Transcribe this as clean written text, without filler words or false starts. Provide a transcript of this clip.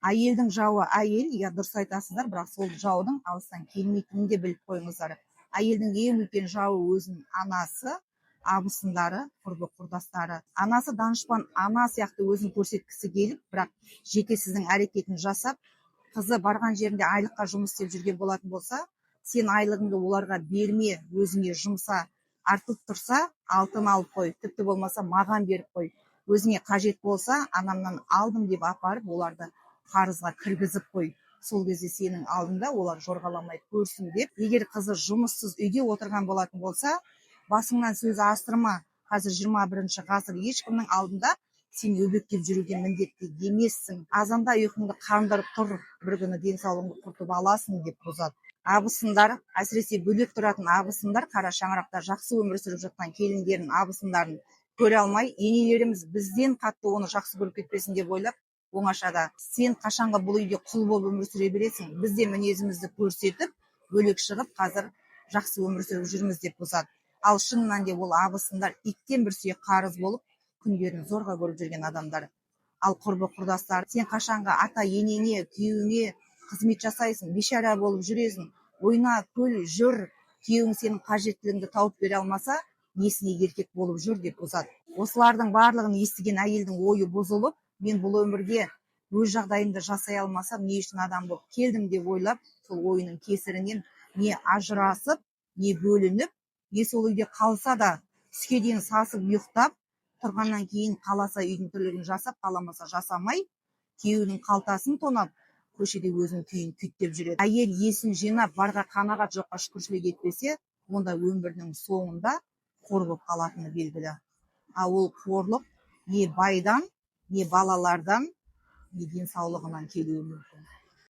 Әйелдің жауы әйел, иә дұрыс айтасыздар, бірақ сол жаудың алыстан келмейтінін де біліп қойыңыздар. Әйелдің ең үлкен жауы өзінің анасы, абысындары, құрбы құрдастары. Анасы данышпан ана сияқты өзін көрсеткісі келіп, бірақ жеке сіздің әрекетін жасап, қызы барған жерінде айлыққа жұмыс істеп жүрген болатын болса, сен айлығыңды оларға берме, өзіңе жұмса, артып тұрса, алтын алып қой, тіпті болмаса маған беріп қой. Өзіңе қажет болса, анамнан алдым деп апарып, оларды қарызға кіргізіп қой. Сол кезде сенің алдында олар жорғаламай көрсін деп. Егер қызы жұмыссыз үйде отырған болатын болса, басыңнан сөз астырма. Қазір 21-ші ғасыр, ешкімнің алдында сен өбектеп жүруге міндетті емессің. Азанда ұйқыңды қандырып тұр, бір күні денсаулығыңды құртып аласың деп бұзады. Абысындар, әсіресе бөлек тұратын абысындар, қара шаңырақта жақсы өмір сүріп жатқан келіндерін, абысындарын көре алмай, енелеріміз бізден қатты оны жақсы көріп кетпесін деп ойлап, оңашада сен қашанға бұл үйде құл болып өмір сүре бересің, біз де мінезімізді көрсетіп, бөлек шығып, қазір жақсы өмір сүріп жүрміз деп бұзады. Ал шынынан де ол абысындар иттен бір сүйек қарыз болып, күндерін зорға көріп жүрген адамдар. Ал құрбы құрдастар, сен қашанға ата енеңе, күйеуіңе қызмет жасайсың, бейшара болып жүресің, ойна, күл, жүр, күйеуің сенің қажеттілігіңді тауып бере алмаса, несіне еркек болып жүр деп бұзады. Осылардың барлығын естіген әйелдің ойы бұзылып, мен бұл өмірге өз жағдайымды жасай алмасам, не үшін адам болып келдім деп ойлап, сол ойының кесірінен не ажырасып, не бөлініп, не сол үйде қалса да түске дейін сасып ұйықтап, тұрғаннан кейін қаласа үйдің тірлігін жасап, қаламаса жасамай, күйеуінің қалтасын тонап, көшеде өзінің күйін күйттеп жүреді. Әйел есін жинап, барға қанағат, жоққа шүкіршілік етпесе, онда өмірінің соңында қор болып қалатыны белгілі. Ал ол қорлық не байдан, не балалардан, не денсаулығынан келуі мүмкін.